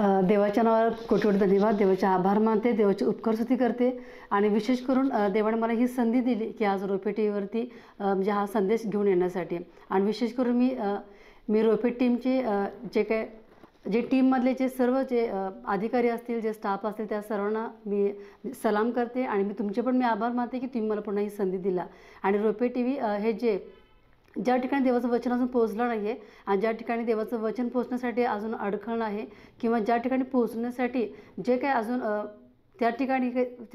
देवाच्या नावावर कोटी धन्यवाद. देवाचे आभार मानते, देवाची उपकार स्तुती करते. आणि विशेष करून देवाने मला ही संधी दिली की आज रोपे टी व्हीवरती म्हणजे हा संदेश घेऊन येण्यासाठी. आणि विशेष करून मी रोपे टीमचे जे टीममधले जे सर्व जे अधिकारी असतील, जे स्टाफ असतील, त्या सर्वांना मी सलाम करते. आणि तुमचे पण आभार मानते की तुम्ही मला पुन्हा ही संधी दिला. आणि रोपे टी व्ही हे ज्या ठिकाणी देवाचं वचन अजून पोहोचलं नाही आहे आणि ज्या ठिकाणी देवाचं वचन पोहोचण्यासाठी अजून अडखळण आहे किंवा ज्या ठिकाणी पोहोचण्यासाठी जे काही अजून त्या ठिकाणी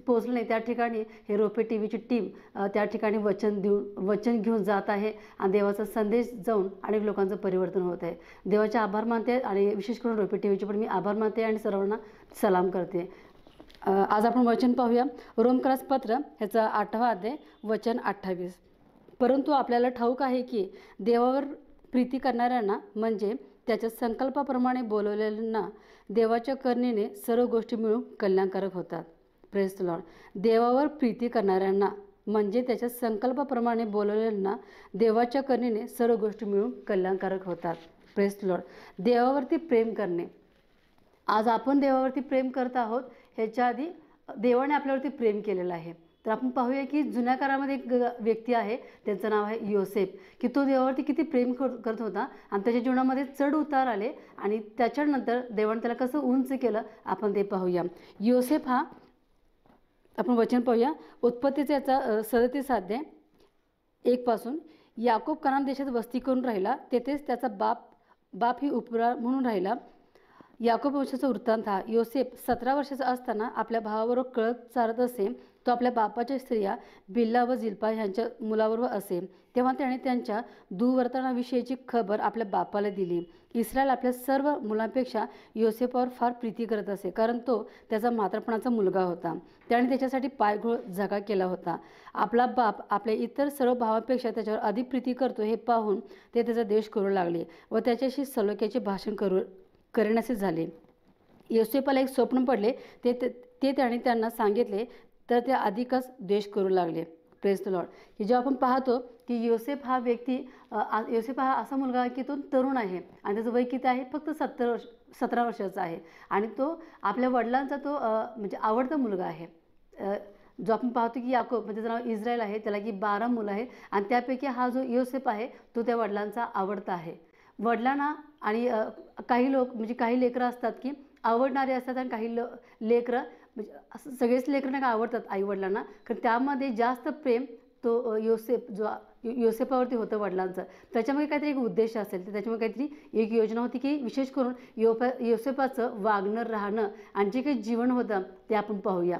पोहोचलं नाही, त्या ठिकाणी हे रोपे टी व्हीची टीम त्या ठिकाणी वचन घेऊन जात आहे आणि देवाचा संदेश जाऊन अनेक लोकांचं परिवर्तन होत आहे. देवाचे आभार मानते आणि विशेष करून रोपे टी व्हीचे पण मी आभार मानते आणि सर्वांना सलाम करते. आज आपण वचन पाहूया. रोमकरास पत्र ह्याचा 8वा अध्याय वचन 28. परंतु आपल्याला ठाऊक आहे की देवावर प्रीती करणाऱ्यांना म्हणजे त्याच्या संकल्पाप्रमाणे बोलवलेल्यांना देवाच्या करुणेने सर्व गोष्टी मिळून कल्याणकारक होतात. Praise the Lord. देवावर प्रीती करणाऱ्यांना म्हणजे त्याच्या संकल्पाप्रमाणे बोलवलेल्यांना देवाच्या करुणेने सर्व गोष्टी मिळून कल्याणकारक होतात. Praise the Lord. देवावरती प्रेम करणे. आज आपण देवावरती प्रेम करत आहोत. ह्याच्या आधी देवाने आपल्यावरती प्रेम केलेलं आहे. तर आपण पाहूया की जुन्या काळामध्ये एक व्यक्ती आहे, त्यांचं नाव आहे योसेफ, की तो देवावरती किती प्रेम करत होता आणि त्याच्या जीवनामध्ये चढ उतार आले आणि त्याच्यानंतर देवाने त्याला कसं उंच केलं आपण ते पाहूया. योसेफ हा आपण वचन पाहूया. उत्पत्तीचा याचा 37 अध्याय 1 पासून. याकोब कनान देशात वस्ती करून राहिला, तेथेच त्याचा बाप ही उपरा म्हणून राहिला. याकोब वंशाचा वृत्तांत हा. योसेफ 17 वर्षाचा असताना आपल्या भावाबरोबर कळत चालत असे. तो आपल्या बापाच्या स्त्रिया बिल्ला व जिल्पा ह्यांच्या मुलाबरोबर असे. तेव्हा त्याने त्यांच्या दुर्वर्तनाविषयीची खबर आपल्या बापाला दिली. इस्रायल आपल्या सर्व मुलांपेक्षा योसेफावर फार प्रीती करत असे, कारण तो त्याचा म्हातारपणाचा मुलगा होता. त्याने त्याच्यासाठी पायघोळ जागा केला होता. आपला बाप आपल्या इतर सर्व भावांपेक्षा त्याच्यावर अधिक प्रीती करतो हे पाहून ते त्याचा द्वेष करू लागले व त्याच्याशी सलोख्याचे भाषण करण्याचे झाले. योसेफाला एक स्वप्न पडले, ते त्याने त्यांना सांगितले, तर ते अधिकच द्वेष करू लागले. Praise the Lord. की जेव्हा आपण पाहतो की योसेफ हा असा मुलगा आहे की तो तरुण आहे आणि त्याचं वय किती आहे, फक्त 17 वर्षाचा आहे आणि तो आपल्या वडिलांचा तो म्हणजे आवडता मुलगा आहे. जो आपण पाहतो की याकोब म्हणजे त्याचं नाव इस्रायल आहे, त्याला की 12 मुलं आहेत आणि त्यापैकी हा जो योसेफ आहे तो त्या वडिलांचा आवडता आहे. वडिलांना आणि काही लेकरं असतात की आवडणारे असतात आणि काही लेकरं म्हणजे असं सगळेच लेकरं नाही का आवडतात आईवडिलांना, कारण त्यामध्ये जास्त प्रेम तो योसेफावरती होतं वडिलांचं. त्याच्यामध्ये काहीतरी एक उद्देश असेल, तर त्याच्यामुळे काहीतरी एक योजना होती की विशेष करून योसेफाचं वागणं राहणं आणि जे काही जीवन होतं ते आपण पाहूया.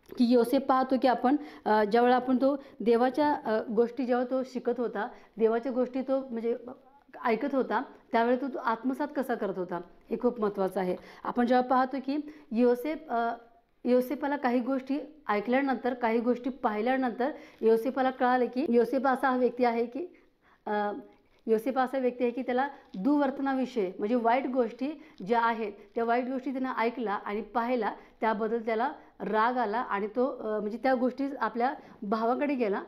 की योसेफ पाहतो की आपण ज्यावेळेला आपण तो देवाच्या गोष्टी जेव्हा तो शिकत होता, देवाच्या गोष्टी तो म्हणजे ऐकत होता, त्यावेळी तो आत्मसात कसा करत होता हे खूप महत्त्वाचं आहे. आपण जेव्हा पाहतो की योसेफाला काही गोष्टी ऐकल्यानंतर, काही गोष्टी पाहिल्यानंतर योसेफाला कळालं की योसेफ असा व्यक्ती आहे की त्याला दुर्वर्तनाविषयी म्हणजे वाईट गोष्टी ज्या आहेत त्या वाईट गोष्टी त्यानं ऐकला आणि पाहिला, त्याबद्दल त्याला राग आला आणि तो म्हणजे त्या गोष्टी आपल्या भावाकडे गेला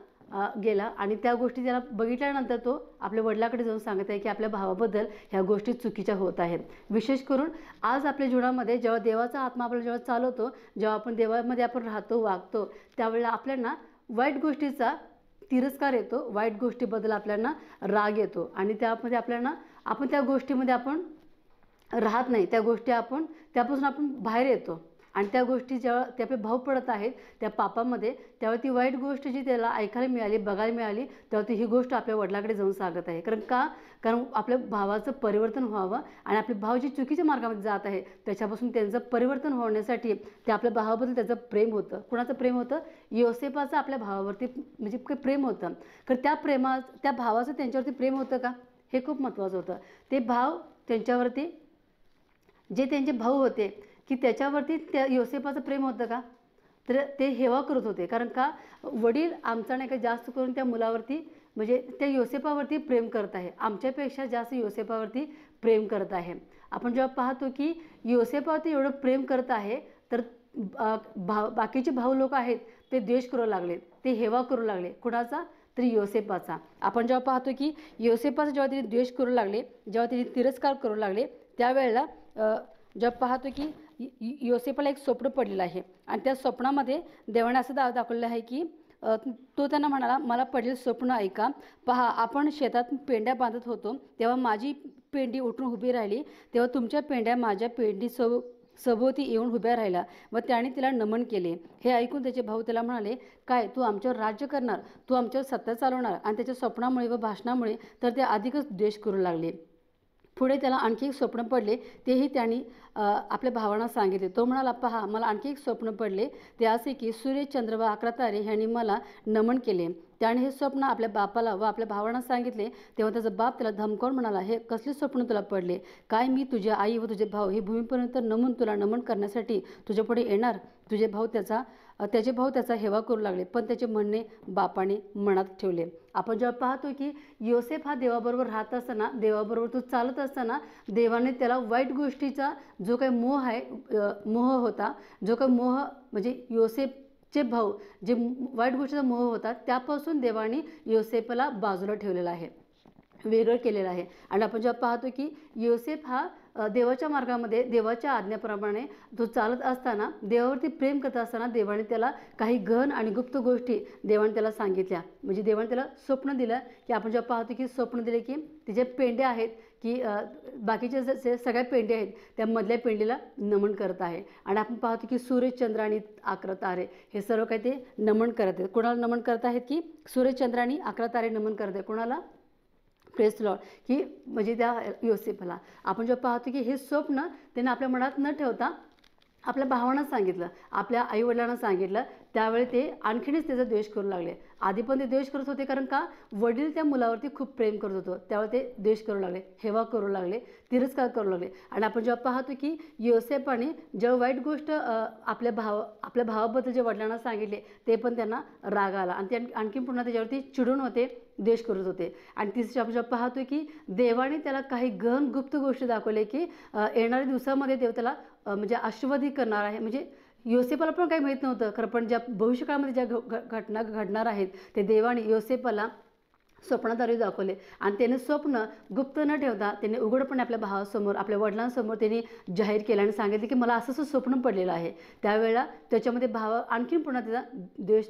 आणि त्या गोष्टी त्याला बघितल्यानंतर तो आपल्या वडिलाकडे जाऊन सांगत आहे की आपल्या भावाबद्दल ह्या गोष्टी चुकीच्या होत आहेत. विशेष करून आज आपल्या जीवनामध्ये जेव्हा देवाचा आत्मा आपल्याला जेव्हा चालवतो, जेव्हा आपण देवामध्ये आपण राहतो, वागतो, त्यावेळेला आपल्याला वाईट गोष्टीचा तिरस्कार येतो, वाईट गोष्टीबद्दल आपल्याला राग येतो आणि त्यामध्ये आपण त्या गोष्टीमध्ये आपण राहत नाही, त्यापासून आपण बाहेर येतो. आणि त्या गोष्टी जेव्हा ते आपले भाव पडत आहेत त्या पापामध्ये, त्यावेळी ती वाईट गोष्ट जी त्याला ऐकायला मिळाली, बघायला मिळाली, तेव्हा ती ही गोष्ट आपल्या वडिलाकडे जाऊन सांगत आहे. कारण आपल्या भावाचं परिवर्तन व्हावं आणि आपले भाव जे चुकीच्या मार्गामध्ये जात आहे त्याच्यापासून त्यांचं परिवर्तन होण्यासाठी ते आपल्या भावाबद्दल त्याचं प्रेम होतं. कुणाचं प्रेम होतं? योसेफाचं आपल्या भावावरती म्हणजे प्रेम होतं. कारण त्या भावाचं त्यांच्यावरती प्रेम होतं का, हे खूप महत्त्वाचं होतं. ते भाव त्यांच्यावरती जे त्यांचे भाऊ होते की त्याच्यावरती त्या योसेफाचं प्रेम होतं का, तर ते हेवा करत होते. कारण का वडील आमचा नाही का जास्त करून त्या मुलावरती म्हणजे त्या योसेफावरती प्रेम करत आहे, आमच्यापेक्षा जास्त योसेफावरती प्रेम करत आहे. आपण जेव्हा पाहतो की योसेफावरती एवढं प्रेम करत आहे तर बाकीचे भाऊ लोक आहेत ते द्वेष करू लागले, ते हेवा करू लागले. कुणाचा? तरी योसेफाचा. आपण जेव्हा पाहतो की योसेफाचा जेव्हा तिने द्वेष करू लागले, जेव्हा तिने तिरस्कार करू लागले, त्यावेळेला जेव्हा पाहतो की योसेफला एक स्वप्न पडलेलं आहे आणि त्या स्वप्नामध्ये देवाने असं दाखवलेलं आहे की तो त्यांना म्हणाला, मला पडलेलं स्वप्न ऐका. पहा, आपण शेतात पेंड्या बांधत होतो तेव्हा माझी पेंडी उठून उभी राहिली, तेव्हा तुमच्या पेंड्या माझ्या पेंडी सभोवती येऊन उभ्या राहिल्या व त्याने तिला नमन केले. हे ऐकून त्याचे भाऊ त्याला म्हणाले, काय तू आमच्यावर राज्य करणार, तू आमच्यावर सत्ता चालवणार? आणि त्याच्या स्वप्नामुळे व भाषणामुळे तर ते अधिकच द्वेष करू लागले. पुढे त्याला आणखी एक स्वप्न पडले, तेही त्यांनी आपल्या भावांना सांगितले. तो म्हणाला, पहा, मला आणखी एक स्वप्न पडले, ते असे की सूर्य, चंद्र व 11 तारे ह्यांनी मला नमन केले. त्याने हे स्वप्न आपल्या बापाला व आपल्या भावांना सांगितले. तेव्हा त्याचा बाप त्याला धमकावून म्हणाला, हे कसले स्वप्न तुला पडले? काय मी तुझी आई व तुझे भाऊ हे भूमीपर्यंत तुला नमन करण्यासाठी तुझ्या पुढे येणार? त्याचे भाऊ त्याचा हेवा करू लागले, पण त्याचे म्हणणे बापाने मनात ठेवले. आपण जेव्हा पाहतो की योसेफ हा देवाबरोबर राहत असताना, देवाबरोबर तो चालत असताना, देवाने त्याला वाईट गोष्टीचा जो काही मोह होता, जो काही मोह म्हणजे योसेफचे भाऊ जे वाईट गोष्टीचा मोह होता, त्यापासून देवाने योसेफला बाजूला ठेवलेला आहे, वेगळं केलेलं आहे. आणि आपण जेव्हा पाहतो की योसेफ हा देवाच्या मार्गामध्ये देवाच्या आज्ञेप्रमाणे तो चालत असताना, देवावरती प्रेम करत असताना देवाने त्याला काही गहन आणि गुप्त गोष्टी देवाने त्याला सांगितल्या. म्हणजे देवाने त्याला स्वप्न दिलं की आपण जेव्हा पाहतो की स्वप्न दिले की तिचे पेंडे आहेत की बाकीच्या जे सगळ्या पेंडे आहेत त्या मधल्या पेंडीला नमन करत आहे. आणि आपण पाहतो की सूर्य, चंद्र आणि 11 तारे हे सर्व काही ते नमन करत आहेत. कोणाला नमन करत आहेत? की सूर्य, चंद्र आणि 11 तारे नमन करत आहेत. कोणाला? प्रेस लॉर्ड, की म्हणजे त्या योसेफला. आपण जेव्हा पाहतो की हे स्वप्न त्याने आपल्या मनात न ठेवता आपल्या भावांना सांगितलं, आपल्या आईवडिलांना सांगितलं. त्यावेळी ते आणखीनच त्याचा द्वेष करू लागले. आधी पण ते द्वेष करत होते, कारण का वडील त्या मुलावरती खूप प्रेम करत होतो, त्यावेळी ते द्वेष करू लागले, हेवा करू लागले, तिरस्कार करू लागले. आणि आपण जेव्हा पाहतो की योसेफाने जेव्हा वाईट गोष्ट आपल्या भावाबद्दल जे वडिलांना सांगितले, ते पण त्यांना राग आला आणि ते आणखी पुन्हा त्याच्यावरती चिडून होते, द्वेष करत होते. आणि तिसरी आपण जेव्हा पाहतो की देवाने त्याला काही गहन गुप्त गोष्टी दाखवले की येणाऱ्या दिवसामध्ये देव त्याला म्हणजे आशीर्वादित करणार आहे. म्हणजे योसेफाला पण काही माहीत नव्हतं खरं, पण ज्या भविष्यकाळामध्ये ज्या घटना घडणार आहेत ते देवाने योसेफाला स्वप्नाद्वारे दाखवले. आणि त्याने स्वप्न गुप्त न ठेवता त्याने उघडपणे आपल्या भावासमोर, आपल्या वडिलांसमोर त्यांनी जाहीर केलं आणि सांगितले की मला असं स्वप्न पडलेलं आहे. त्यावेळेला त्याच्यामध्ये भाव आणखीन पुन्हा त्याचा द्वेष,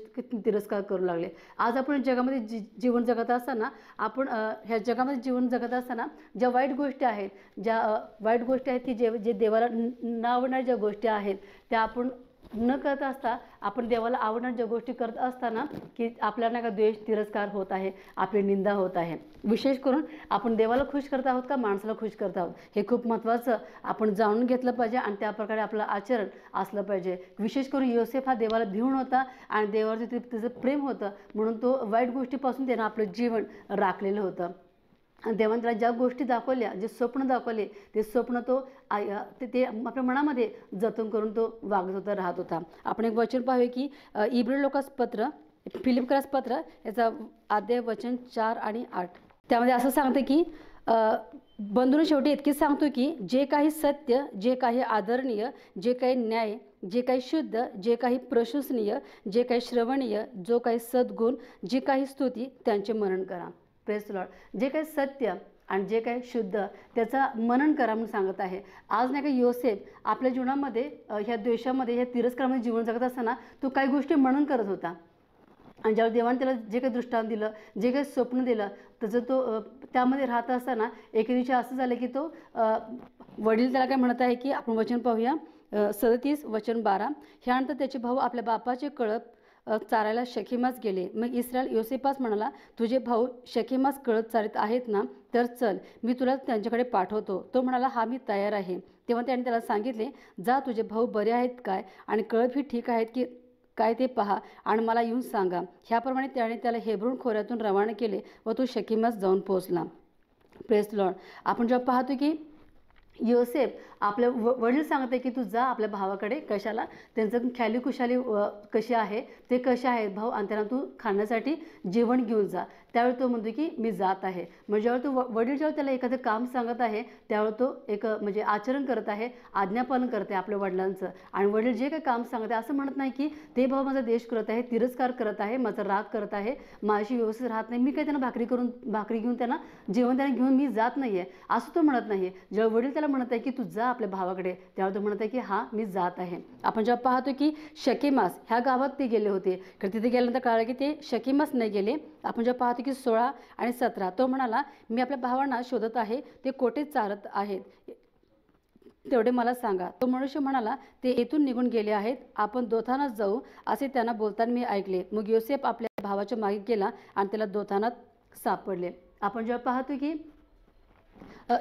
तिरस्कार करू लागले. आज आपण जगामध्ये जीवन जगत असताना, आपण ह्या जगामध्ये जीवन जगत असताना ज्या वाईट गोष्टी आहेत की जे देवाला न आवडणाऱ्या ज्या गोष्टी आहेत त्या आपण न करत असता, आपण देवाला आवडणाऱ्या ज्या गोष्टी करत असताना की आपल्याला का द्वेष, तिरस्कार होत आहे, आपली निंदा होत आहे. विशेष करून आपण देवाला खुश करत आहोत का माणसाला खुश करत आहोत, हे खूप महत्त्वाचं आपण जाणून घेतलं पाहिजे आणि त्याप्रकारे आपलं आचरण असलं पाहिजे. विशेष करून योसेफ हा देवाला भिवून होता आणि देवावरती त्याचं प्रेम होतं, म्हणून तो वाईट गोष्टीपासून त्यानं आपलं जीवन राखलेलं होतं. आणि देवाने त्याला ज्या गोष्टी दाखवल्या, जे स्वप्न दाखवले, ते स्वप्न तो ते आपल्या मनामध्ये जतन करून तो वागत होता, राहत होता. आपण एक वचन पाहूया की फिलिप्पियरास पत्र याचा अध्याय वचन 4 आणि 8. त्यामध्ये असं सांगतं की बंधूंनो, शेवटी इतकेच सांगतो की जे काही सत्य, जे काही आदरणीय, जे काही न्याय, जे काही शुद्ध, जे काही प्रशंसनीय, जे काही श्रवणीय, जो काही सद्गुण, जी काही स्तुती, त्यांचे मनन करा. Praise the Lord. जे काही सत्य आणि जे काही शुद्ध त्याचा मनन करा म्हणून सांगत आहे. आज नाही का योसेफ आपल्या जीवनामध्ये ह्या द्वेषामध्ये, ह्या तिरस्कारामध्ये जीवन जगत असताना तो काही गोष्टी मनन करत होता. आणि ज्यावेळी देवाने त्याला जे काही दृष्टांत दिलं, जे काही स्वप्न दिलं, त्याचं तो त्यामध्ये राहत असताना एके दिवशी असं झालं की तो वडील त्याला काय म्हणत आहे की आपण वचन पाहूया 37 वचन 12. ह्यानंतर त्याचे भाऊ आपल्या बापाचे कळप चारायला शकेमास गेले. मग इस्रायल योसेफास म्हणाला, तुझे भाऊ शकेमास कळप चारित आहेत ना, तर चल, मी तुला त्यांच्याकडे पाठवतो. तो म्हणाला, हा मी तयार आहे. तेव्हा त्याने त्याला सांगितले, जा, तुझे भाऊ बरे आहेत काय आणि कळप ही ठीक आहेत की काय ते पहा आणि मला येऊन सांगा. ह्याप्रमाणे त्याने त्याला हेब्रोन खोऱ्यातून रवाना केले व तो शकेमास जाऊन पोहोचला. Praise the Lord. आपण जेव्हा पाहतो की योसेफ आपल्या वडील सांगते की तू जा आपल्या भावाकडे, कशाला, त्यांचं ख्याली खुशाली कशी आहे, ते कसे आहेत भाऊ, आणि त्यांना तू खाण्यासाठी जेवण घेऊन जा. त्यावेळी तो म्हणतो की मी जात आहे. म्हणजे जेव्हा तो वडील जेव्हा त्याला एखादं काम सांगत आहे त्यावेळी तो एक म्हणजे आचरण करत आहे, आज्ञापालन करते आपल्या वडिलांचं. आणि वडील जे काही काम सांगत आहे असं म्हणत नाही की ते भाऊ माझा देश करत आहे, तिरस्कार करत आहे, माझा राग करत आहे, माझी व्यवस्थित राहत नाही, मी काही त्यांना भाकरी घेऊन त्यांना जेवण घेऊन मी जात नाही आहे, असं तो म्हणत नाही. जेव्हा वडील त्याला म्हणत आहे की तू जा आपल्या भावाकडे, तेव्हा तो म्हणत आहे की हां मी जात आहे. आपण जेव्हा पाहतो की शकेमास ह्या गावात ते गेले होते, तर तिथे गेल्यानंतर कळालं की ते शकेमास नाही गेले. आपण जेव्हा पाहतो की 16 आणि 17 तो म्हणाला मी आपल्या भावांना शोधत आहे, ते कोठे चालत आहेत तेवढे मला सांगा. तो मनुष्य म्हणाला ते येथून निघून गेले आहेत, आपण दोथानात जाऊ असे त्यांना बोलताना मी ऐकले. मग योसेफ आपल्या भावाच्या मागे गेला आणि त्याला दोथानात सापडले. आपण जेव्हा पाहतो की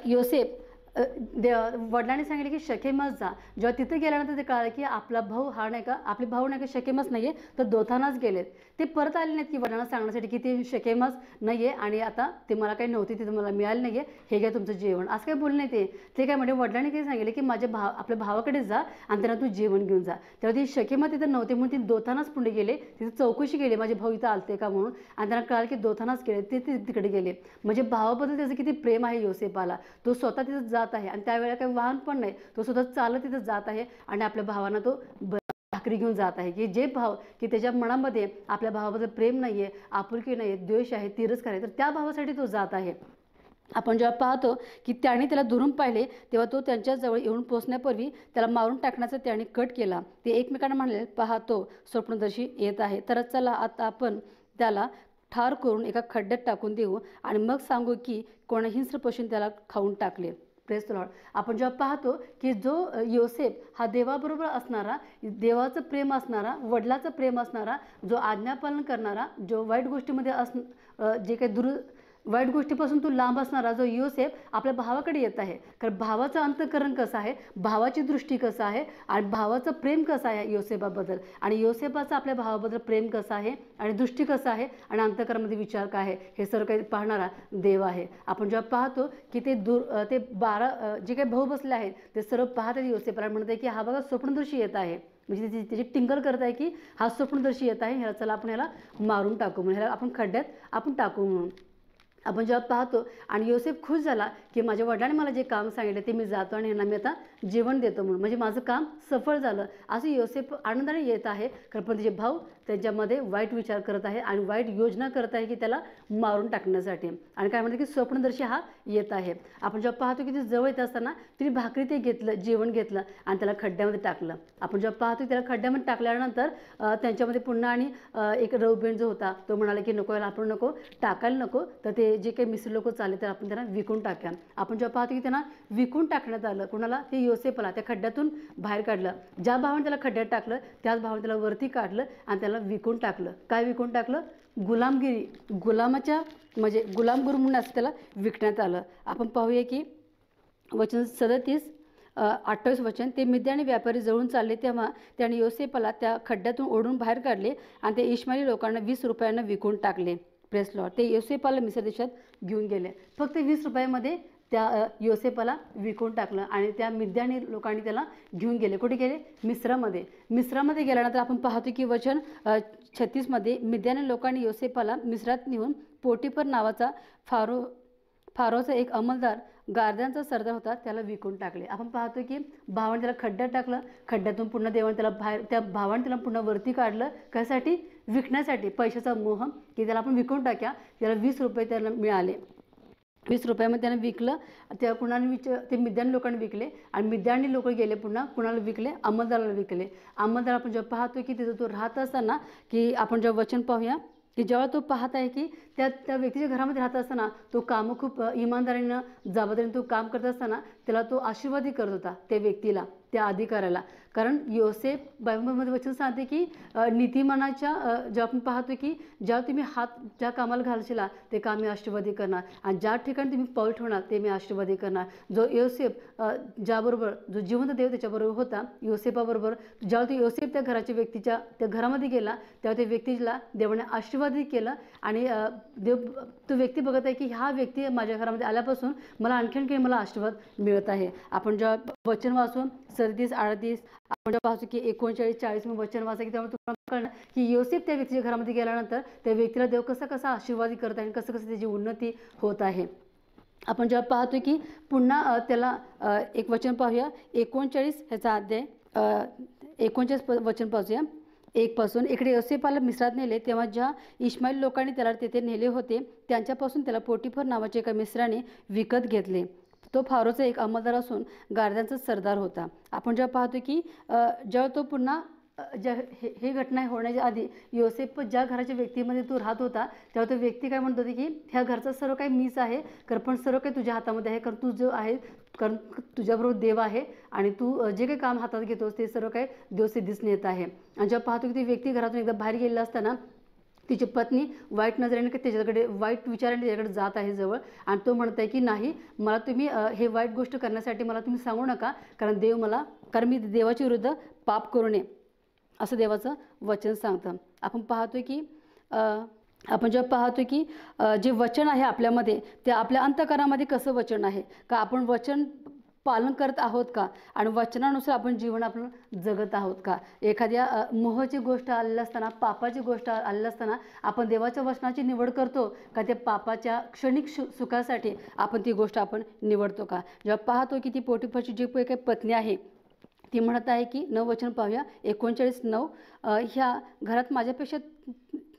योसेफ वडिलांनी सांगितले की शकेमस जा. जेव्हा तिथे गेल्यानंतर ते कळालं की आपला भाऊ हा नाही का, आपले भाऊ नाही का शकेमस नाही आहे, तर दोथानाच गेलेत. ते परत आले नाहीत की वडिलांना सांगण्यासाठी की ते शकेमस नाही आहे आणि आता ते मला काही नव्हते, तिथे मला मिळालं नाही आहे, हे घ्या तुमचं जेवण, असं काही बोलले नाही. ते काय म्हणजे वडिलांनी काही सांगितले की माझ्या आपल्या भावाकडे जा आणि त्यांना तू जेवण घेऊन जा. तेव्हा ती शकेमस तिथे नव्हते म्हणून ती दोथानाच पुढे गेले. तिथे चौकशी केली माझे भाऊ इथं आलते का म्हणून, आणि त्यांना कळालं की दोथानाच गेले. ते तिकडे गेले. म्हणजे भावाबद्दल त्याचं किती प्रेम आहे योसेफाला. तो स्वतः तिथं जात आहे आणि त्यावेळेला काही वाहन पण नाही, तो स्वतः चालत तिथं जात आहे आणि आपल्या भावांना तो भाकरी घेऊन जात आहे. की जे भाव की त्याच्या मनामध्ये आपल्या भावाबद्दल प्रेम नाही आहे, आपुलकी नाही आहे, द्वेष आहे, तिरस्कार आहे, तर त्या भावासाठी तो जात आहे. आपण जेव्हा पाहतो की त्याने त्याला दुरून पाहिले, तेव्हा तो त्यांच्याजवळ येऊन पोचण्यापूर्वी त्याला मारून टाकण्याचा त्याने कट केला. ते एकमेकांना म्हणाले पाहतो स्वप्नदर्शी येत आहे, तर चला आता आपण त्याला ठार करून एका खड्ड्यात टाकून देऊ आणि मग सांगू की कोणा हिंस्र पशून त्याला खाऊन टाकले. Praise the Lord. आपण जेव्हा पाहतो की जो योसेफ हा देवाबरोबर असणारा, देवाचं प्रेम असणारा, वडिलाचं प्रेम असणारा, जो आज्ञापालन करणारा, जो वाईट गोष्टीमध्ये जे काही वाईट गोष्टीपासून तू लांब असणारा जो योसेफ आपल्या भावाकडे येत आहे. कारण भावाचं अंतःकरण कसं आहे, भावाची दृष्टी कसं आहे आणि भावाचं प्रेम कसं आहे योसेफाबद्दल, आणि योसेफाचं आपल्या भावाबद्दल प्रेम कसं आहे आणि दृष्टी कसं आहे आणि अंतःकरणामध्ये विचार काय आहे, हे सर्व काही पाहणारा देव आहे. आपण जेव्हा पाहतो की ते 12 जे काही भाऊ बसले आहेत ते सर्व पाहतात योसेफाला, म्हणत आहे की हा बघा स्वप्नदर्शी येत आहे. म्हणजे त्याची टिंगल करत आहे की हा स्वप्नदर्शी येत आहे, ह्याला चला आपण ह्याला मारून टाकू म्हणून, ह्याला आपण खड्ड्यात आपण टाकू म्हणून. आपण जेव्हा पाहतो आणि योसेफ खुश झाला की माझ्या वडिलांनी मला जे काम सांगितलं ते मी जातो आणि यांना मी आता जेवण देतो म्हणून, म्हणजे माझं काम सफळ झालं असं योसेफ आनंदाने येत आहे. कारण पण त्याचे भाऊ त्यांच्यामध्ये वाईट विचार करत आहे आणि वाईट योजना करत आहे की त्याला मारून टाकण्यासाठी. आणि काय म्हणतात की स्वप्नदर्शी हा येत आहे. आपण जेव्हा पाहतो की ते जवळ येत असताना तिने भाकरी ते घेतलं, जेवण घेतलं आणि त्याला खड्ड्यामध्ये टाकलं. आपण जेव्हा पाहतो त्याला खड्ड्यामध्ये टाकल्यानंतर त्यांच्यामध्ये पुन्हा आणि एक रौबेन जो होता तो म्हणाला की नको, याला आपण नको टाकायला नको, तर ते जे काही मिस्र लोक चालले तर आपण त्यांना विकून टाकूया. आपण जेव्हा पाहतो की त्यांना विकून टाकण्यात आलं, कुणाला, ते योसेफला त्या खड्ड्यातून बाहेर काढलं. ज्या भावाने त्याला खड्ड्यात टाकलं त्याच भावाने त्याला वरती काढलं आणि त्याला विकून टाकलं. काय विकून टाकलं? गुलामगिरी, गुलामाच्या म्हणजे गुलामगिरी म्हणून असं त्याला विकण्यात आलं. आपण पाहूया की वचन 37-28 वचन. ते मिद्यानी व्यापारी जळून चालले तेव्हा त्याने योसेफला त्या खड्ड्यातून ओढून बाहेर काढले आणि ते इश्माएली लोकांना 20 रुपयांना विकून टाकले. Press Lord. ते योसेफाला मिस्र देशात घेऊन गेले. फक्त 20 रुपयामध्ये त्या योसेफाला विकून टाकलं आणि त्या मिद्यानी लोकांनी त्याला घेऊन गेले. कुठे गेले? मिस्रामध्ये. मिस्रामध्ये गेल्यानंतर आपण पाहतो की वचन 36मध्ये मिद्यानी लोकांनी योसेफाला मिस्रात नेऊन पोटीपर नावाचा फारोचा एक अंमलदार गार्द्यांचा सरदार होता त्याला विकून टाकले. आपण पाहतो की भावाने त्याला खड्ड्यात टाकलं, खड्ड्यातून पुन्हा देवाने त्याला बाहेर, त्या भावाने त्याला पुन्हा वरती काढलं. कशासाठी? विकण्यासाठी. पैशाचा मोह की त्याला आपण विकून टाक्या. त्याला 20 रुपये त्याला मिळाले. 20 रुपयामध्ये त्यानं विकलं. त्या कुणाला ते मिद्यानी लोकांनी विकले आणि मिद्यानी लोक गेले पुन्हा कुणाला विकले? अंमलदाराला विकले. अंमलदार आपण जेव्हा पाहतो की तिथं तो राहत असताना की आपण जेव्हा वचन पाहूया की जेव्हा तो पाहत आहे की त्या व्यक्तीच्या घरामध्ये राहत असताना तो काम खूप इमानदारीनं जबाबदारीनं तो काम करत असताना त्याला तो आशीर्वादी करत होता त्या व्यक्तीला, त्या अधिकाऱ्याला. कारण योसेफ बायबलमध्ये वचन सांगते की नीतिमानाच्या जेव्हा आपण पाहतो की जेव्हा तुम्ही हात ज्या कामाला घालशिला ते काम मी आशीर्वादी करणार आणि ज्या ठिकाणी तुम्ही पाऊल ठेवणार ते मी आशीर्वादी करणार. जो योसेफ ज्याबरोबर जो जिवंत देव त्याच्याबरोबर होता, योसेफाबरोबर जेव्हा तो योसेफ त्या घराच्या व्यक्तीच्या त्या घरामध्ये गेला तेव्हा त्या व्यक्तीला देवाने आशीर्वादी केलं आणि देव तो व्यक्ती बघत आहे की हा व्यक्ती माझ्या घरामध्ये आल्यापासून मला आणखीन मला आशीर्वाद मिळत आहे. आपण जेव्हा वचन वाचून 37-38 आपण जेव्हा पाहतो की 39-40 वचन वाचा की त्यामुळे तुम्हाला कळणार की योसेफ त्या व्यक्तीच्या घरामध्ये गेल्यानंतर त्या व्यक्तीला देव कसा आशीर्वादी करत आहे आणि कसं त्याची उन्नती होत आहे. आपण जेव्हा पाहतो की पुन्हा त्याला एक वचन पाहूया 39 ह्याचा अध्याय 39 वचन पाहूया 1 पासून. इकडे योसेफाला मिस्रात नेले तेव्हा ज्या इश्माएल लोकांनी त्याला तेथे नेले होते त्यांच्यापासून त्याला पोटीफर नावाचे एका मिस्राने विकत घेतले. तो फारोचा एक अंमलदार असून गार्द्यांचा सरदार होता. आपण जेव्हा पाहतो की जेव्हा तो पुन्हा हे घटना होण्याच्या आधी योसेफ ज्या घराच्या व्यक्तीमध्ये तो राहत होता तेव्हा तो व्यक्ती काय म्हणत होती की ह्या घरचं सर्व काही मीच आहे, कारण पण सर्व काही तुझ्या हातामध्ये आहे, कारण तू जो आहे, कारण तुझ्याबरोबर देव आहे आणि तू जे काही काम हातात घेतोस ते सर्व काही देव सिद्धीस नेत आहे. आणि जेव्हा पाहतो की ती व्यक्ती घरातून एकदा बाहेर गेलेला असताना तिची पत्नी वाईट नजरेने त्याच्याकडे वाईट विचाराने त्याच्याकडे जात आहे जवळ, आणि तो म्हणत आहे की नाही, मला तुम्ही हे वाईट गोष्ट करण्यासाठी मला तुम्ही सांगू नका, कारण मी देवाच्या विरुद्ध पाप करू नये असं देवाचं वचन सांगतं. आपण पाहतो की जे वचन आहे आपल्यामध्ये ते आपल्या अंतःकरणामध्ये कसं वचन आहे का, आपण वचन पालन करत आहोत का, आणि वचनानुसार आपण जीवन आपलं जगत आहोत का. एखाद्या मोहाची गोष्ट आलेली असताना, पापाची गोष्ट आलेली असताना आपण देवाच्या वचनाची निवड करतो का, त्या पापाच्या क्षणिक सुखासाठी आपण ती गोष्ट आपण निवडतो का. जेव्हा पाहतो की ती पोटिफरची जी काही पत्नी आहे ती म्हणत आहे की 9 वचन पाहूया 39:9, ह्या घरात माझ्यापेक्षा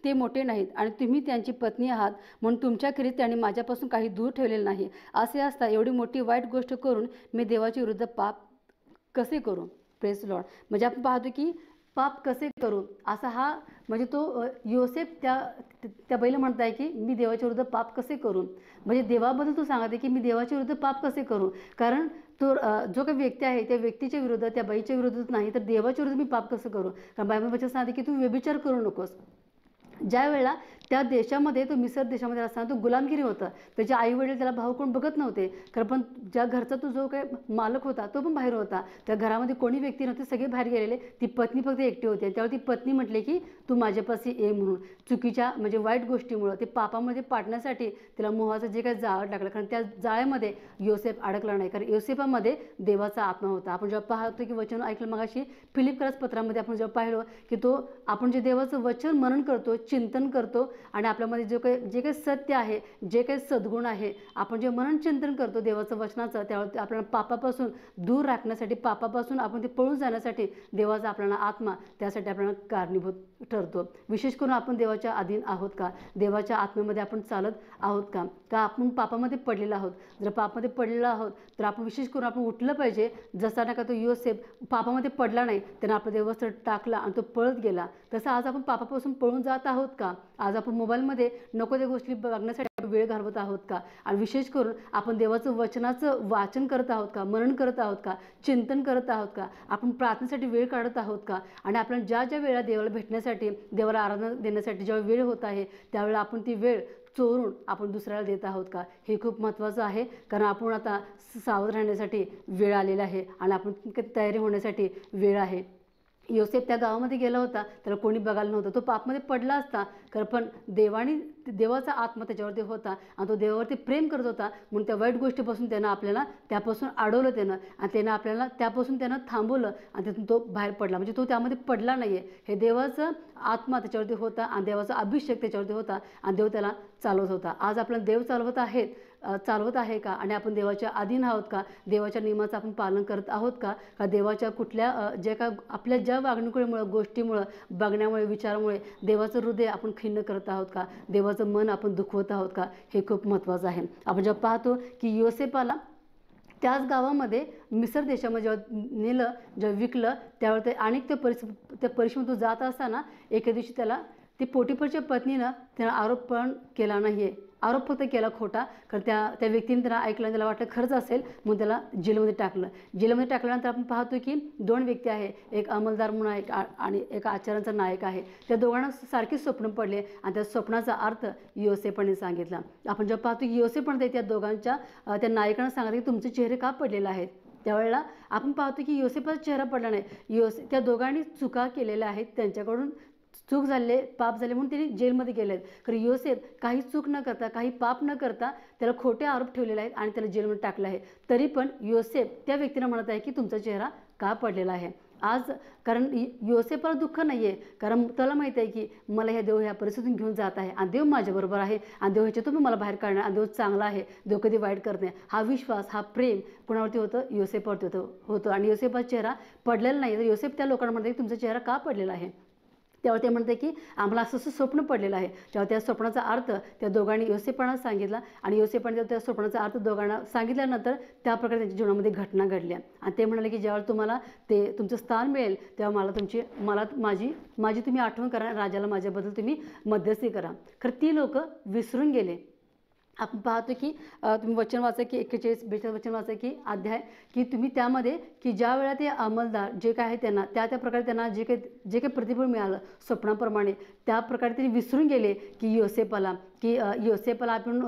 ते मोठे नाहीत आणि तुम्ही त्यांची पत्नी आहात, म्हणून तुमच्याखेरीज त्यांनी माझ्यापासून काही दूर ठेवलेले नाही. असे असता एवढी मोठी वाईट गोष्ट करून मी देवाच्या विरुद्ध पाप कसे करू. Praise Lord. म्हणजे आपण पाहतो की पाप कसे करू असा हा म्हणजे तो योसेफ त्या बैल म्हणत आहे की मी देवाच्या विरुद्ध पाप कसे करू. म्हणजे देवाबद्दल तो सांगत आहे की मी देवाच्या विरुद्ध पाप कसे करू, कारण तो जो काही व्यक्ती आहे त्या व्यक्तीच्या विरुद्ध, त्या बाईच्या विरुद्धच नाही तर देवाच्या विरुद्ध मी पाप कसं करू. कारण बायबल वचन सांगते की तू व्यभिचार करू नकोस. ज्या वेळेला त्या देशामध्ये तो मिसर देशामध्ये असताना तो गुलामगिरी होता, त्याचे आई वडील त्याला भाऊ कोण बघत नव्हते, कारण पण ज्या घरचा तो जो काही मालक होता तो पण बाहेर होता, त्या घरामध्ये कोणी व्यक्ती नव्हते, सगळे बाहेर गेलेले, ती पत्नी फक्त एकटी होती. त्यावर ती पत्नी म्हटले की तू माझ्यापाशी ये म्हणून. चुकीच्या म्हणजे वाईट गोष्टीमुळं ते पापामध्ये पाडण्यासाठी तिला मोहाचं जे काही जाळ टाकलं, कारण त्या जाळ्यामध्ये योसेफ अडकला नाही, कारण योसेफामध्ये देवाचा आत्मा होता. आपण जेव्हा पाहतो की वचन ऐकलं मगाशी फिलिप्पियस पत्रामध्ये आपण जेव्हा पाहिलं की तो आपण जे देवाचं वचन मनन करतो, चिंतन करतो आणि आपल्यामध्ये जे काही सत्य आहे, जे काही सद्गुण आहे, आपण जे मनन चिंतन करतो देवाचं वचनाचं, त्यावर आपल्याला पापापासून दूर राखण्यासाठी, पापापासून आपण ते पळून जाण्यासाठी देवाचा आपल्याला आत्मा त्यासाठी आपल्याला कारणीभूत ठरतो. विशेष करून आपण देवाच्या अधीन आहोत का, देवाच्या आत्म्यामध्ये आपण चालत आहोत का आपण पापामध्ये पडलेलो आहोत. जर पापामध्ये पडलेलो आहोत तर आपण विशेष करून आपण उठलं पाहिजे. जसा ना का तो योसेफ पापामध्ये पडला नाही, त्यानं आपलं देवस्त्र टाकला आणि तो पळत गेला, तसं आज आपण पापापासून पळून जात आहोत का. आज आपण मोबाईलमध्ये नको त्या गोष्टी बघण्यासाठी वेळ घालवत आहोत का, आणि विशेष करून आपण देवाचं वचनाचं वाचन करत आहोत का, मनन करत आहोत का, चिंतन करत आहोत का, आपण प्रार्थनेसाठी वेळ काढत आहोत का, आणि आपण ज्या वेळेला देवाला भेटण्यासाठी, देवाला आराधना देण्यासाठी जेव्हा वेळ होत आहे त्यावेळेला आपण ती वेळ चोरून आपण दुसऱ्याला देत आहोत का. हे खूप महत्त्वाचं आहे, कारण आपण आता सावध राहण्यासाठी वेळ आलेला आहे आणि आपण तयारी होण्यासाठी वेळ आहे. योसेफ त्या गावामध्ये गेला होता, त्याला कोणी बघायला नव्हतं, तो पापमध्ये पडला असता, कारण पण देवाचा आत्मा त्याच्यावरती होता आणि तो देवावरती प्रेम करत होता, म्हणून त्या वाईट गोष्टीपासून त्यानं आपल्याला त्यापासून अडवलं त्यानं, आणि त्यानं आपल्याला त्यापासून त्यानं थांबवलं आणि तिथून तो बाहेर पडला. म्हणजे तो त्यामध्ये पडला नाही आहे, हे देवाचा आत्मा त्याच्यावरती होता आणि देवाचा अभिषेक त्याच्यावरती होता आणि देव त्याला चालवत होता. आज आपल्याला देव चालवत आहे का, आणि आपण देवाच्या अधीन आहोत का, देवाच्या नियमाचं आपण पालन करत आहोत का, का देवाच्या कुठल्या जे का आपल्या ज्या वागणुकीमुळं, गोष्टीमुळं, बघण्यामुळे, विचारामुळे देवाचं हृदय आपण खिन्न करत आहोत का, देवाचं मन आपण दुखवत आहोत का. हे खूप महत्त्वाचं आहे. आपण जेव्हा पाहतो की योसेफाला त्याच गावामध्ये मिसर देशामध्ये जेव्हा नेलं, जेव्हा विकलं, त्यावेळी ते अनेक त्या परिश्रम जात असताना एके दिवशी त्याला ती पोटिफरच्या पत्नीनं त्यानं आरोप पण केला नाही आहे, आरोप फक्त केला खोटा, कारण त्या व्यक्तीने त्याला ऐकलं, त्याला वाटलं खरंच असेल म्हणून त्याला जेलमध्ये टाकलं. जेलमध्ये टाकल्यानंतर आपण पाहतो की 2 व्यक्ती आहे, एक अंमलदार म्हणून आहे आणि एक आचार्यांचा नायक आहे. त्या दोघांना सारखीच स्वप्न पडले आणि त्या स्वप्नाचा अर्थ योसेफाने सांगितला. आपण जेव्हा पाहतो की योसेफाने त्या दोघांच्या त्या नायकांना सांगितलं की तुमचे चेहरे का पडलेले आहेत. त्यावेळेला आपण पाहतो की योसेफाचा चेहरा पडला नाही. त्या दोघांनी चुका केलेल्या आहेत, त्यांच्याकडून चूक झाले, पाप झाले म्हणून त्यांनी जेलमध्ये गेले आहेत. कारण योसेफ काही चूक न करता, काही पाप न करता त्याला खोटे आरोप ठेवलेले आहेत आणि त्याला जेलमध्ये टाकलं आहे. तरी पण योसेफ त्या व्यक्तीला म्हणत आहे की तुमचा चेहरा का पडलेला आहे. आज कारण योसेफला दुःख नाही आहे, कारण त्याला माहीत आहे की मला ह्या परिस्थितीतून घेऊन जात आहे आणि देव माझ्याबरोबर आहे आणि देव ह्याच्यातून मला बाहेर काढणार आणि देव चांगला आहे, देव कधी वाईट करत नाही. हा विश्वास, हा प्रेम कुणावरती होतं, योसेफवरती होतं आणि योसेफचा चेहरा पडलेला नाही. तर योसेफ त्या लोकांना म्हणते की तुमचा चेहरा का पडलेला आहे. तेव्हा ते म्हणते की आम्हाला असं असं स्वप्न पडलेलं आहे. तेव्हा त्या स्वप्नाचा अर्थ त्या दोघांनी योसेफांना सांगितला आणि योसेफाने त्या स्वप्नाचा अर्थ दोघांना सांगितल्यानंतर त्याप्रकारे त्यांच्या जीवनामध्ये घटना घडल्या आणि ते म्हणाले की ज्यावेळेला तुम्हाला ते तुमचं स्थान मिळेल तेव्हा मला माझी तुम्ही आठवण करा, राजाला माझ्याबद्दल तुम्ही मध्यस्थी करा. खरं ती लोक विसरून गेले. आपण पाहतो की तुम्ही वचन वाचा की 41-42 वचन वाचा की अध्याय की तुम्ही त्यामध्ये की ज्या वेळा ते अंमलदार जे काय आहे त्यांना त्या प्रकारे त्यांना जे काही प्रतिफळ मिळालं स्वप्नाप्रमाणे त्या प्रकारे त्यांनी विसरून गेले की योसेफाला आपण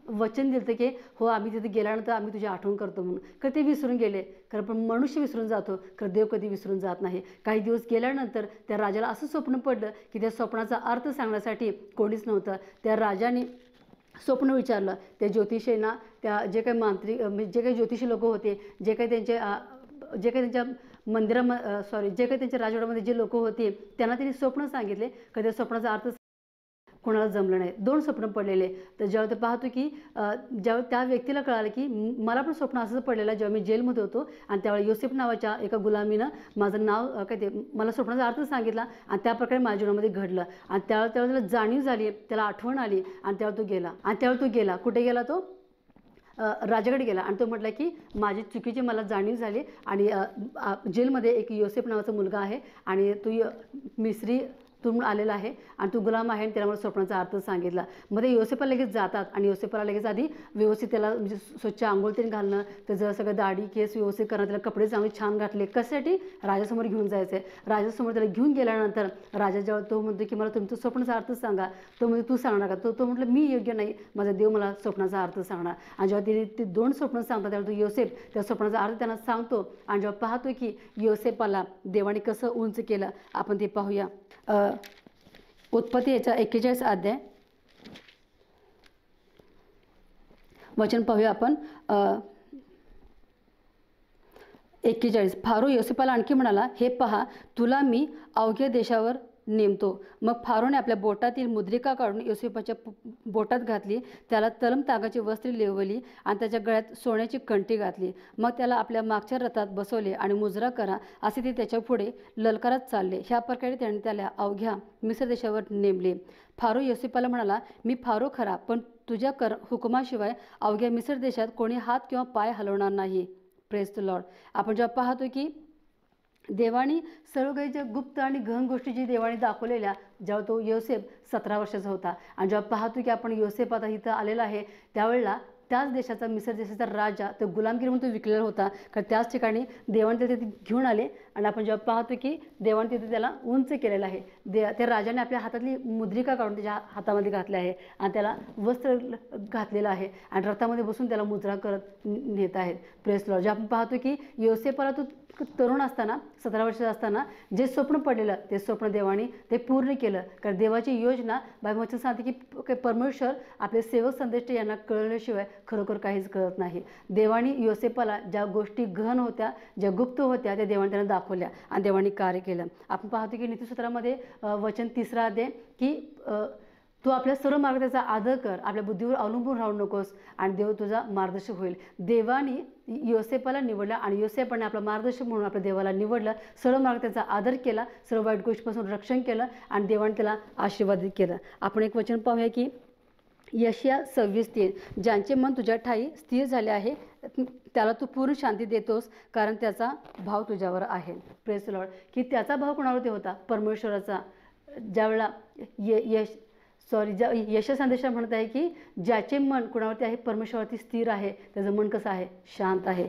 वचन दिलं की हो आम्ही तिथे गेल्यानंतर आम्ही तुझी आठवण करतो म्हणून. खरं ते विसरून गेले. खरं पण मनुष्य विसरून जातो, खरं देव कधी विसरून जात नाही. काही दिवस गेल्यानंतर त्या राजाला असं स्वप्न पडलं की त्या स्वप्नाचा अर्थ सांगण्यासाठी कोणीच नव्हतं. त्या राजाने स्वप्न विचारलं त्या ज्योतिषींना, त्या जे काही मांत्रिक जे काही ज्योतिषी लोक होते, जे काही त्यांच्या जे काही त्यांच्या राजवाड्यामध्ये जे लोक होते त्यांना त्यांनी स्वप्न सांगितले. कधी स्वप्नाचा अर्थ कोणाला जमलं नाही. 2 स्वप्न पडलेले. तर जेव्हा ते पाहतो की ज्यावेळी त्या व्यक्तीला कळालं की मला पण स्वप्न असंच पडलेलं जेव्हा मी जेलमध्ये होतो आणि त्यावेळी योसेफ नावाच्या एका गुलामीनं माझं नाव मला स्वप्नाचा अर्थ सांगितला आणि त्या प्रकारे माझ्या जीवनामध्ये घडलं आणि त्यावेळेला त्याला जाणीव झाली, त्याला आठवण आली आणि त्यावेळी तो गेला. कुठे गेला तो? राजाकडे गेला आणि तो म्हटला की माझी चुकीची मला जाणीव झाली आणि जेलमध्ये एक योसेफ नावाचा मुलगा आहे आणि तो मिस्री तून आलेला आहे आणि तू गुलाम आहे आणि त्याला मला स्वप्नाचा अर्थ सांगितला. मग ते योसेफाला लगेच जातात आणि योसेफाला लगेच आधी व्यवस्थित त्याला म्हणजे स्वच्छ आंघोळ तेल घालणं, त्याचं सगळं दाढी केस व्यवस्थित करणं, त्याला कपडे चांगले छान घातले. कशासाठी? राजासमोर घेऊन जायचं आहे. राजासमोर त्याला घेऊन गेल्यानंतर राजा जेव्हा तो म्हणतो की मला तुमचं स्वप्नाचा अर्थ सांगा, तो म्हणजे तू सांगणार का? तो म्हटलं मी योग्य नाही, माझा देव मला स्वप्नाचा अर्थ सांगणार. आणि जेव्हा ते 2 स्वप्न सांगतात त्यावेळेला तो योसेफ त्या स्वप्नाचा अर्थ त्यांना सांगतो आणि जेव्हा पाहतो की योसेफाला देवाने कसं उंच केलं आपण ते पाहूया. उत्पत्ती याचा 41 अध्याय वचन पाहूया आपण. 41 फारो योसेफाला आणखी म्हणाला, हे पहा तुला मी अवघ्या देशावर नेमतो. मग फारोने आपल्या बोटातील मुद्रिका काढून योसेफाच्या बोटात घातली, त्याला तलम तागाची वस्त्रे लेवली आणि त्याच्या गळ्यात सोन्याची कंठी घातली. मग त्याला आपल्या मागच्या रथात बसवले आणि मुजरा करा असे ते त्याच्या पुढे ललकारत चालले. ह्या प्रकारे त्याने त्याला अवघ्या मिस्र देशावर नेमले. फारो योसेफाला म्हणाला, मी फारो खरा, पण तुझ्या हुकुमाशिवाय अवघ्या मिस्र देशात कोणी हात किंवा पाय हलवणार नाही. Praise the Lord. आपण जेव्हा पाहतो की देवाने सर्व काही ज्या गुप्त आणि गहन गोष्टी जी देवाने दाखवलेल्या, जेव्हा तो योसेफ 17 वर्षाचा होता आणि जेव्हा पाहतो की आपण योसेफ आता इथं आलेला आहे त्यावेळेला त्याच देशाचा मिस्र देशाचा राजा तो गुलामगिरी म्हणून तो विकलेला होता. कारण त्याच ठिकाणी देवाने तिथे घेऊन आले आणि आपण जेव्हा पाहतो की देवाने तिथे त्याला उंच केलेलं आहे. त्या राजाने आपल्या हातातली मुद्रिका काढून त्याच्या हातामध्ये घातली आहे आणि त्याला वस्त्र घातलेलं आहे आणि रथामध्ये बसून त्याला मुजरा करत नेत आहेत. Press Lord. जे आपण पाहतो की योसेफाला तो तरुण असताना 17 वर्षाचा असताना जे स्वप्न पडलेलं ते स्वप्न देवाने ते पूर्ण केलं. कारण देवाची योजना बायबल सांगते की परमेश्वर आपले सेवक संदेष्ट यांना कळल्याशिवाय खरोखर काहीच कळत नाही. देवाने योसेफाला ज्या गोष्टी गहन होत्या, ज्या गुप्त होत्या, त्या देवाने त्यांना दाखवल्या आणि देवाने कार्य केलं. आपण पाहतो की नीतिसूत्रामध्ये वचन 3 अध्याय की तू आपल्या सर्व मार्ग त्याचा आदर कर, आपल्या बुद्धीवर अवलंबून राहू नकोस आणि देव तुझा मार्गदर्शक होईल. देवाने योसेफाला निवडलं आणि योसेफाने आपला मार्गदर्शक म्हणून आपल्या देवाला निवडलं. सर्व मार्ग त्याचा आदर केला, सर्व वाईट गोष्टीपासून रक्षण केलं आणि देवाने त्याला आशीर्वादित केलं. आपण एक वचन पाहूया की यशया 26:3 ज्यांचे मन तुझ्या ठाई स्थिर झाले आहे त्याला तू पूर्ण शांती देतोस, कारण त्याचा भाव तुझ्यावर आहे. Praise the Lord. की त्याचा भाव कोणावरती होता? परमेश्वराचा. ज्यावेळेला यश संदेशा म्हणत आहे की ज्याचे मन कुणावरती आहे? परमेश्वरावरती स्थिर आहे, त्याचं मन कसं आहे? शांत आहे.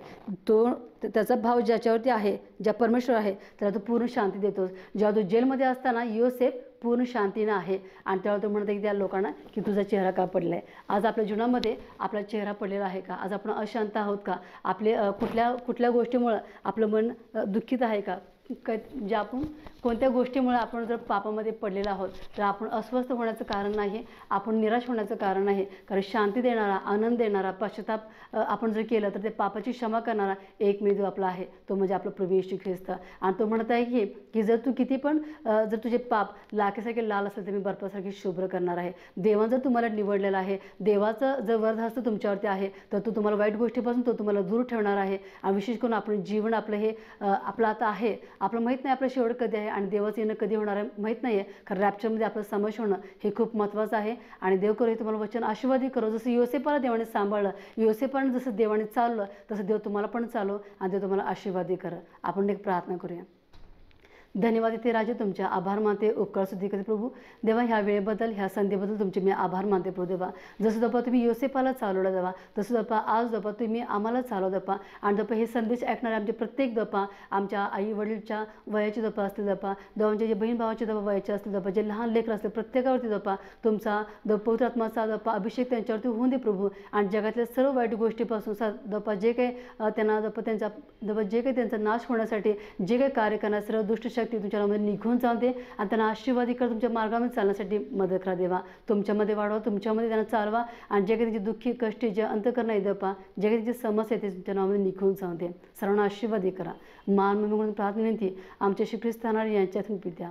त्याचा भाव ज्याच्यावरती आहे, ज्या परमेश्वर आहे त्याला तो पूर्ण शांती देतोस. जेव्हा तो जेलमध्ये असताना योसेफ पूर्ण शांतीनं आहे आणि तेव्हा तो म्हणत आहे की त्या लोकांना की तुझा चेहरा का पडला आहे? आज आपल्या जीवनामध्ये आपला चेहरा पडलेला आहे का? आज आपण अशांत आहोत का? आपले कुठल्या गोष्टीमुळं आपलं मन दुःखित आहे का? जे आपण कोणत्या गोष्टीमुळे आपण जर पापामध्ये पडलेलो आहोत तर आपण अस्वस्थ होण्याचं कारण नाही, आपण निराश होण्याचं कारण नाही. कारण शांती देणारा, आनंद देणारा, पश्चाताप आपण जर केलं तर ते पापाची क्षमा करणारा एकमेव आपला आहे, तो म्हणजे आपला प्रभू येशू ख्रिस्त. आणि तो म्हणत आहे की जर तू किती पण जर तुझे पाप लाखेसारखे लाल असेल तर मी बर्फासारखी शुभ्र करणार आहे. देवानं जर तुम्हाला निवडलेलं आहे, देवाचं जर वरदहस्त तुमच्यावरती आहे तर तो तुम्हाला वाईट गोष्टीपासून तो तुम्हाला दूर ठेवणार आहे. आणि विशेष करून आपण जीवन आपलं हे आपलं आता आहे आपलं माहीत नाही आपलं शेवट कधी आहे आणि देवाचं येणं कधी होणार आहे माहीत नाही आहे. खरं रॅप्चरमध्ये आपलं समावेश होणं हे खूप महत्त्वाचं आहे. आणि देव करो हे तुम्हाला वचन आशीर्वादी करो. जसं योसेफाला देवाने सांभाळलं, योसेफानं जसं देवाने चाललं, तसं देव तुम्हाला पण चालव आणि देव तुम्हाला आशीर्वादी करा. आपण एक प्रार्थना करूया. धन्यवाद ते राजे, तुमच्या आभार मानते, उपकार स्तुती करते प्रभू देवा. ह्या वेळेबद्दल, ह्या संधीबद्दल तुमचे मी आभार मानते प्रभू देवा. जसं दप्पा तुम्ही योसेफाला चालवलं देवा, तसं दप्पा आज दप्पा तुम्ही आम्हाला चालव दप्पा. आणि दप्पा हे संदेश ऐकणारे आमचे प्रत्येक दप्पा, आमच्या आई वडीलच्या वयाचे दप्पा असतील दप्पा, दवांचे जे बहीण भावाचे दप्पा वयाचे असतील दप्पा, जे लहान लेकरं असतील प्रत्येकावरती दप्पा तुमचा पवित्र आत्माचा दप्पा अभिषेक त्यांच्यावरती होऊन दे प्रभू. आणि जगातल्या सर्व वाईट गोष्टीपासून दप्पा जे काही त्यांना दप्पा त्यांचा दप्पा जे काही त्यांचा नाश होण्यासाठी जे काही कार्य करणार सर्व दुष्ट शक्ती तुमच्यामध्ये निघून जाऊ दे आणि त्यांना आशीर्वादी कर. तुमच्या मार्गामध्ये चालण्यासाठी मदत करा देवा. तुमच्यामध्ये वाढवा, तुमच्यामध्ये त्यांना चालवा. आणि जे काही त्यांची दुःखी कष्टी जे अंतकरण आहे दप्पा, जे काही त्यांची समस्या आहे ते तुमच्या नावामध्ये निघून जाऊ दे. सर्वांना आशीर्वादी करा. मान म्हणून प्रार्थना विनंती आमच्या श्री ख्रिस्त यांच्या द्या.